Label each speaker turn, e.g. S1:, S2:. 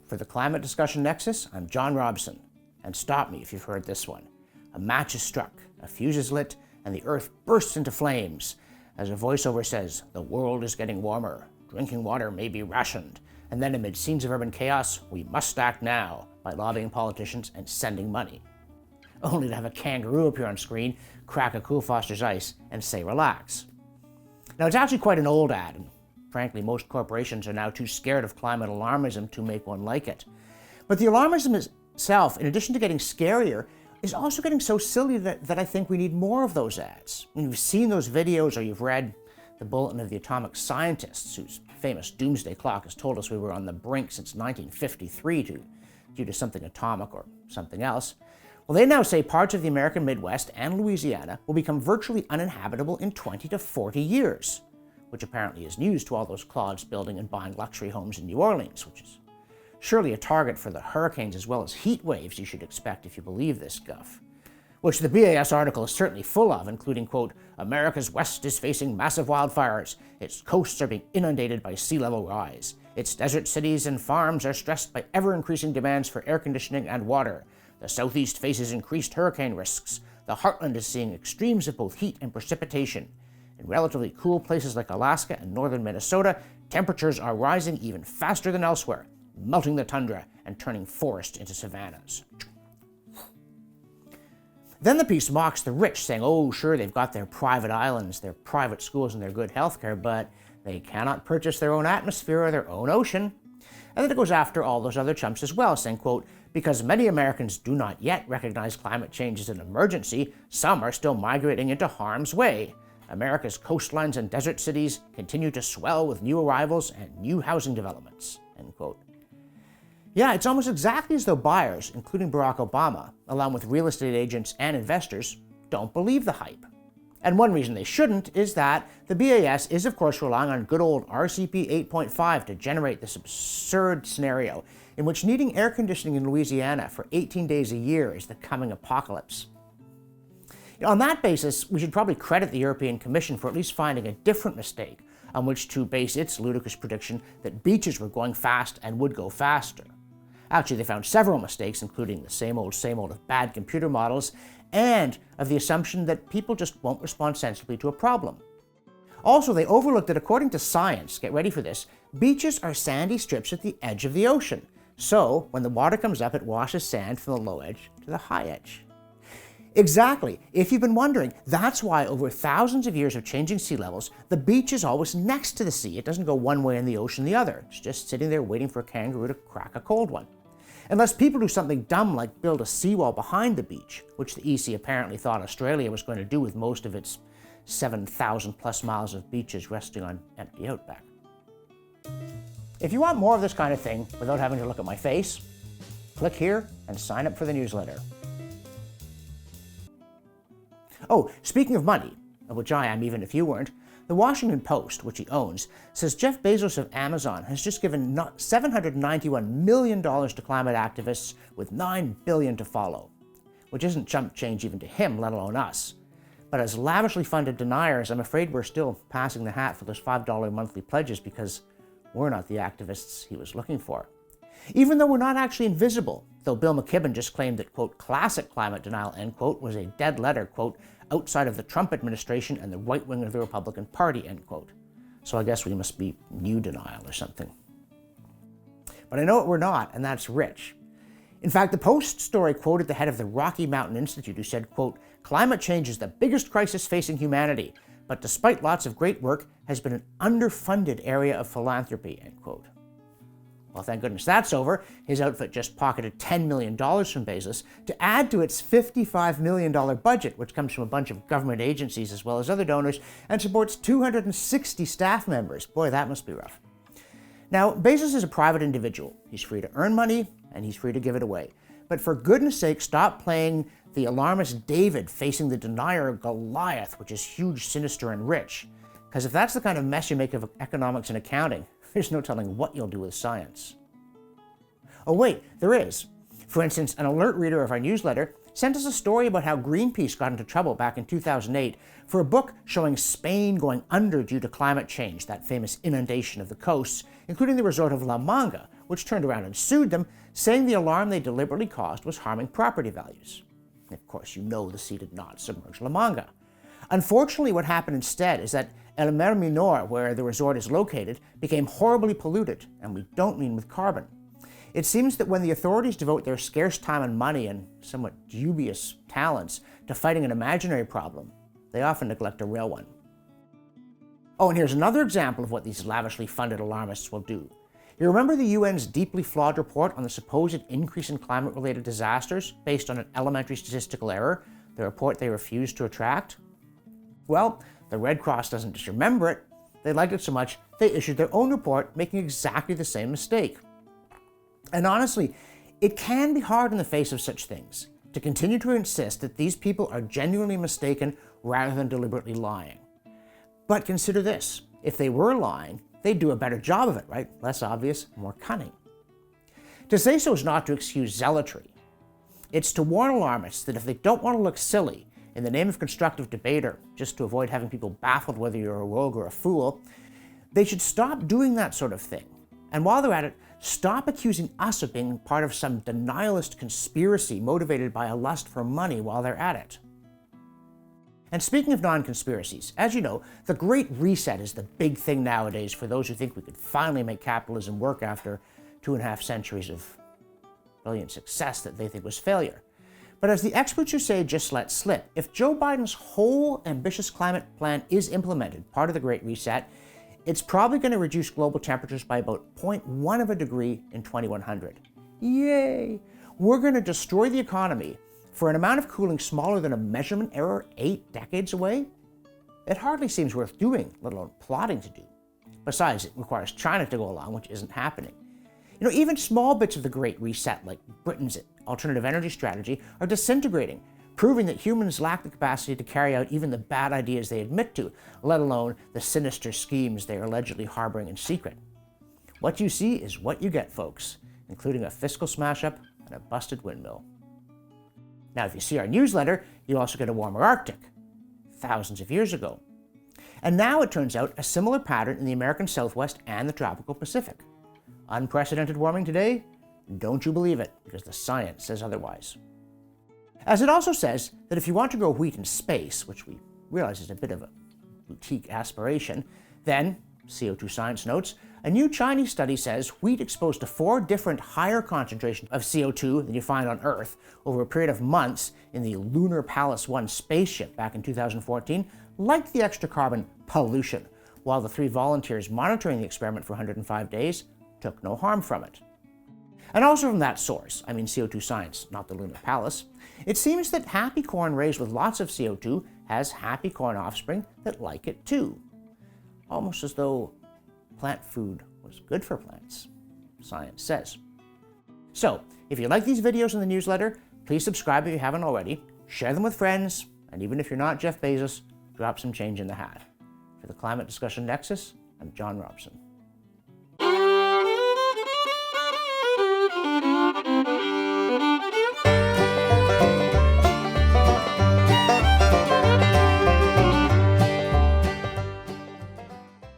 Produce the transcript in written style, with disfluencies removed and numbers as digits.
S1: For the Climate Discussion Nexus, I'm John Robson. And stop me if you've heard this one. A match is struck, a fuse is lit, and the earth bursts into flames. As a voiceover says, the world is getting warmer. Drinking water may be rationed. And then amid scenes of urban chaos, we must act now by lobbying politicians and sending money. Only to have a kangaroo appear on screen, crack a Cool Foster's ice, and say relax. Now it's actually quite an old ad, and frankly most corporations are now too scared of climate alarmism to make one like it. But the alarmism itself, in addition to getting scarier, is also getting so silly that I think we need more of those ads. When you've seen those videos or you've read the Bulletin of the Atomic Scientists, whose famous doomsday clock has told us we were on the brink since 1953 due to something atomic or something else. Well, they now say parts of the American Midwest and Louisiana will become virtually uninhabitable in 20 to 40 years, which apparently is news to all those clods building and buying luxury homes in New Orleans, which is surely a target for the hurricanes as well as heat waves you should expect if you believe this guff. Which the BAS article is certainly full of, including, quote, America's West is facing massive wildfires. Its coasts are being inundated by sea level rise. Its desert cities and farms are stressed by ever-increasing demands for air conditioning and water. The Southeast faces increased hurricane risks. The Heartland is seeing extremes of both heat and precipitation. In relatively cool places like Alaska and northern Minnesota, temperatures are rising even faster than elsewhere, melting the tundra and turning forest into savannas. Then the piece mocks the rich, saying, oh, sure, they've got their private islands, their private schools, and their good healthcare, but they cannot purchase their own atmosphere or their own ocean. And then it goes after all those other chumps as well, saying, quote, because many Americans do not yet recognize climate change as an emergency, some are still migrating into harm's way. America's coastlines and desert cities continue to swell with new arrivals and new housing developments, end quote. Yeah, it's almost exactly as though buyers, including Barack Obama, along with real estate agents and investors, don't believe the hype. And one reason they shouldn't is that the BAS is of course relying on good old RCP 8.5 to generate this absurd scenario in which needing air conditioning in Louisiana for 18 days a year is the coming apocalypse. On that basis, we should probably credit the European Commission for at least finding a different mistake on which to base its ludicrous prediction that beaches were going fast and would go faster. Actually, they found several mistakes, including the same old of bad computer models and of the assumption that people just won't respond sensibly to a problem. Also, they overlooked that according to science, get ready for this, beaches are sandy strips at the edge of the ocean. So, when the water comes up, it washes sand from the low edge to the high edge. Exactly. If you've been wondering, that's why over thousands of years of changing sea levels, the beach is always next to the sea. It doesn't go one way and the ocean the other. It's just sitting there waiting for a kangaroo to crack a cold one. Unless people do something dumb like build a seawall behind the beach, which the EC apparently thought Australia was going to do with most of its 7,000 plus miles of beaches resting on empty outback. If you want more of this kind of thing without having to look at my face, click here and sign up for the newsletter. Oh, speaking of money, of which I am even if you weren't, the Washington Post, which he owns, says Jeff Bezos of Amazon has just given $791 million to climate activists with $9 billion to follow, which isn't chump change even to him, let alone us. But as lavishly funded deniers, I'm afraid we're still passing the hat for those $5 monthly pledges because we're not the activists he was looking for. Even though we're not actually invisible, though Bill McKibben just claimed that, quote, classic climate denial, end quote, was a dead letter, quote, outside of the Trump administration and the right wing of the Republican Party, end quote. So I guess we must be new denial or something. But I know what we're not, and that's rich. In fact, the Post story quoted the head of the Rocky Mountain Institute who said, quote, climate change is the biggest crisis facing humanity, but despite lots of great work, has been an underfunded area of philanthropy, end quote. Well, thank goodness that's over. His outfit just pocketed $10 million from Bezos to add to its $55 million budget, which comes from a bunch of government agencies as well as other donors, and supports 260 staff members. Boy, that must be rough. Now, Bezos is a private individual. He's free to earn money, and he's free to give it away. But for goodness sake, stop playing the alarmist David facing the denier Goliath, which is huge, sinister, and rich. Because if that's the kind of mess you make of economics and accounting, there's no telling what you'll do with science. Oh wait, there is. For instance, an alert reader of our newsletter sent us a story about how Greenpeace got into trouble back in 2008 for a book showing Spain going under due to climate change, that famous inundation of the coasts, including the resort of La Manga, which turned around and sued them, saying the alarm they deliberately caused was harming property values. Of course, you know the sea did not submerge La Manga. Unfortunately, what happened instead is that El Mer Menor, where the resort is located, became horribly polluted, and we don't mean with carbon. It seems that when the authorities devote their scarce time and money and somewhat dubious talents to fighting an imaginary problem, they often neglect a real one. Oh, and here's another example of what these lavishly funded alarmists will do. You remember the UN's deeply flawed report on the supposed increase in climate-related disasters based on an elementary statistical error, the report they refused to retract? Well, the Red Cross doesn't just remember it, they liked it so much they issued their own report making exactly the same mistake. And honestly, it can be hard in the face of such things to continue to insist that these people are genuinely mistaken rather than deliberately lying. But consider this, if they were lying, they'd do a better job of it, right? Less obvious, more cunning. To say so is not to excuse zealotry. It's to warn alarmists that if they don't want to look silly in the name of constructive debate or just to avoid having people baffled whether you're a rogue or a fool, they should stop doing that sort of thing. And while they're at it, stop accusing us of being part of some denialist conspiracy motivated by a lust for money while they're at it. And speaking of non-conspiracies, as you know, the Great Reset is the big thing nowadays for those who think we could finally make capitalism work after 2.5 centuries of brilliant success that they think was failure. But as the experts who say just let slip, if Joe Biden's whole ambitious climate plan is implemented, part of the Great Reset, it's probably going to reduce global temperatures by about 0.1 of a degree in 2100. Yay! We're going to destroy the economy for an amount of cooling smaller than a measurement error 8 decades away? It hardly seems worth doing, let alone plotting to do. Besides, it requires China to go along, which isn't happening. You know, even small bits of the Great Reset, like Britain's alternative energy strategy, are disintegrating, proving that humans lack the capacity to carry out even the bad ideas they admit to, let alone the sinister schemes they are allegedly harboring in secret. What you see is what you get, folks, including a fiscal smash-up and a busted windmill. Now, if you see our newsletter, you also get a warmer Arctic, thousands of years ago. And now it turns out a similar pattern in the American Southwest and the tropical Pacific. Unprecedented warming today? Don't you believe it, because the science says otherwise. As it also says that if you want to grow wheat in space, which we realize is a bit of a boutique aspiration, then, CO2 Science notes, a new Chinese study says wheat exposed to 4 different higher concentrations of CO2 than you find on Earth over a period of months in the Lunar Palace 1 spaceship back in 2014 liked the extra carbon pollution, while the 3 volunteers monitoring the experiment for 105 days took no harm from it. And also from that source, I mean CO2 Science, not the Lunar Palace, it seems that happy corn raised with lots of CO2 has happy corn offspring that like it too. Almost as though plant food was good for plants, science says. So, if you like these videos in the newsletter, please subscribe if you haven't already, share them with friends, and even if you're not Jeff Bezos, drop some change in the hat. For the Climate Discussion Nexus, I'm John Robson.